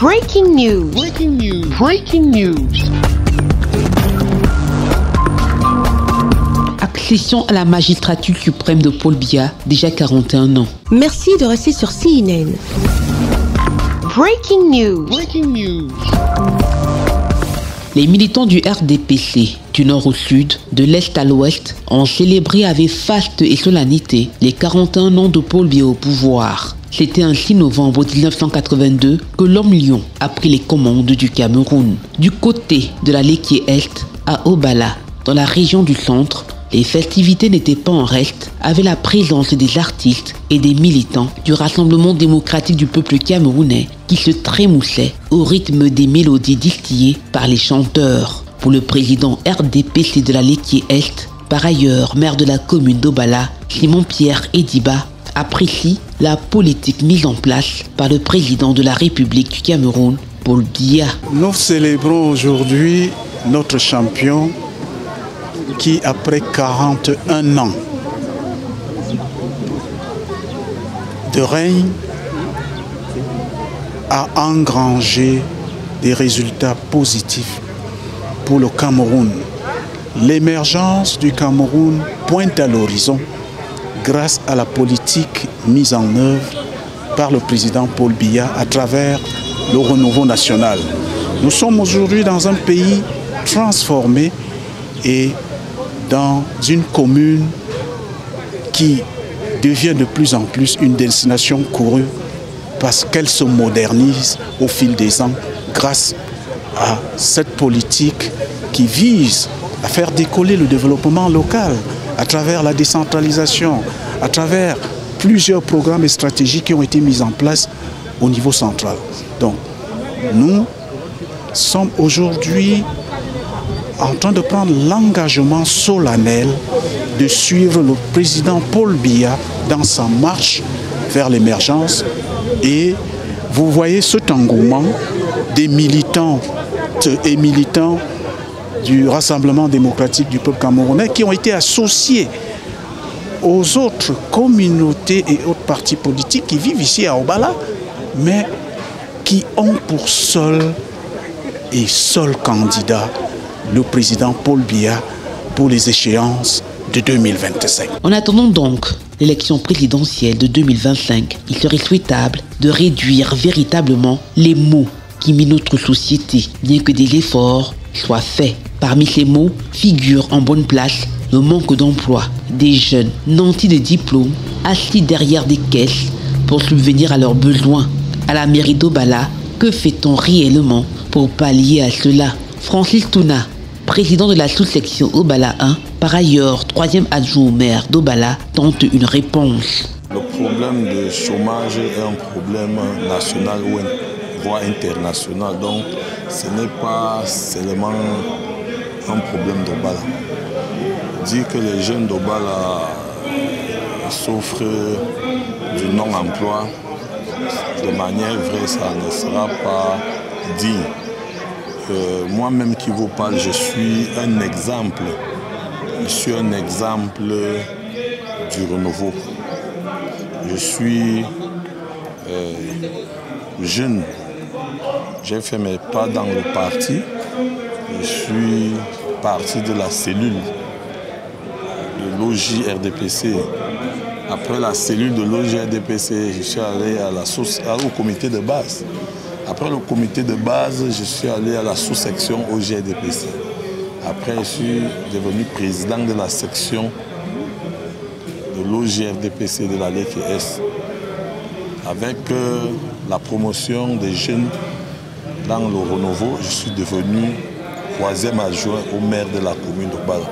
Breaking news. Breaking news. Breaking news. Accession à la magistrature suprême de Paul Biya, déjà 41 ans. Merci de rester sur CNN. Breaking news. Breaking news. Les militants du RDPC, du nord au sud, de l'est à l'ouest, ont célébré avec faste et solennité les 41 ans de Paul Biya au pouvoir. C'était un 6 novembre 1982 que l'homme lion a pris les commandes du Cameroun. Du côté de la Léquié-Est à Obala, dans la région du centre, les festivités n'étaient pas en reste avec la présence des artistes et des militants du Rassemblement démocratique du peuple camerounais qui se trémoussaient au rythme des mélodies distillées par les chanteurs. Pour le président RDPC de la Léquié-Est, par ailleurs maire de la commune d'Obala, Simon-Pierre Ediba apprécie la politique mise en place par le président de la République du Cameroun, Paul Biya. Nous célébrons aujourd'hui notre champion qui, après 41 ans de règne, a engrangé des résultats positifs pour le Cameroun. L'émergence du Cameroun pointe à l'horizon grâce à la politique mise en œuvre par le président Paul Biya à travers le renouveau national. Nous sommes aujourd'hui dans un pays transformé et dans une commune qui devient de plus en plus une destination courue parce qu'elle se modernise au fil des ans grâce à cette politique qui vise à faire décoller le développement local à travers la décentralisation, à travers plusieurs programmes et stratégies qui ont été mis en place au niveau central. Donc, nous sommes aujourd'hui en train de prendre l'engagement solennel de suivre le président Paul Biya dans sa marche vers l'émergence. Et vous voyez cet engouement des militantes et militants du Rassemblement démocratique du peuple camerounais qui ont été associés aux autres communautés et autres partis politiques qui vivent ici à Obala, mais qui ont pour seul candidat le président Paul Biya pour les échéances de 2025. En attendant donc l'élection présidentielle de 2025, il serait souhaitable de réduire véritablement les maux qui minent notre société, bien que des efforts soient faits. Parmi ces maux figure en bonne place le manque d'emploi, des jeunes nantis de diplômes assis derrière des caisses pour subvenir à leurs besoins. À la mairie d'Obala, que fait-on réellement pour pallier à cela? Francis Touna, président de la sous-section Obala 1, par ailleurs troisième adjoint au maire d'Obala, tente une réponse. Le problème de chômage est un problème national ou voire international, donc ce n'est pas seulement un problème d'Obala. Dire que les jeunes d'Obala souffrent du non-emploi, de manière vraie, ça ne sera pas dit. Moi-même qui vous parle, je suis un exemple. Je suis un exemple du renouveau. Je suis jeune. J'ai fait mes pas dans le parti. Je suis parti de la cellule de l'OJ-RDPC. Après la cellule de l'OJ-RDPC, je suis allé au comité de base. Après le comité de base, je suis allé à la sous-section OJ-RDPC. Après, je suis devenu président de la section de l'OJ-RDPC de la Léquié-Est. Avec la promotion des jeunes dans le renouveau, je suis devenu troisième adjoint au maire de la commune d'Obala.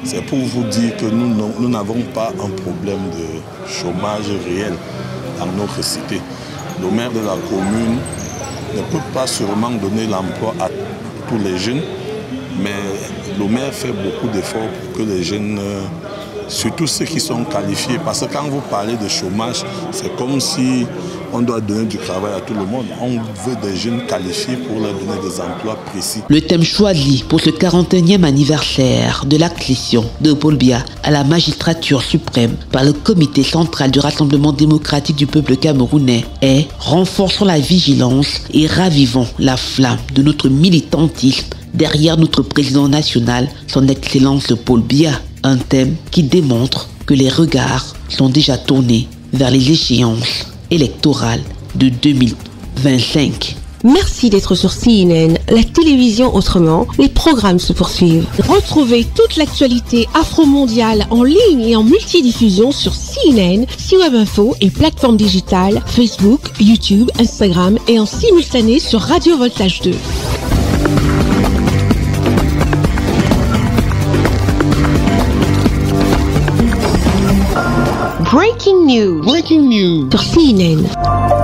C'est pour vous dire que nous n'avons pas un problème de chômage réel dans notre cité. Le maire de la commune ne peut pas sûrement donner l'emploi à tous les jeunes, mais le maire fait beaucoup d'efforts pour que les jeunes surtout ceux qui sont qualifiés. Parce que quand vous parlez de chômage, c'est comme si on doit donner du travail à tout le monde. On veut des jeunes qualifiés pour leur donner des emplois précis. Le thème choisi pour ce 41e anniversaire de l'accession de Paul Biya à la magistrature suprême par le comité central du Rassemblement démocratique du peuple camerounais est « Renforçons la vigilance et ravivons la flamme de notre militantisme derrière notre président national, son Excellence Paul Biya ». Un thème qui démontre que les regards sont déjà tournés vers les échéances électorale de 2025. Merci d'être sur CNN, la télévision autrement. Les programmes se poursuivent. Retrouvez toute l'actualité afro-mondiale en ligne et en multidiffusion sur CNN, C-Web Info et plateformes digitales, Facebook, YouTube, Instagram et en simultané sur Radio Voltage 2. Breaking news. Breaking news. Sur CNN.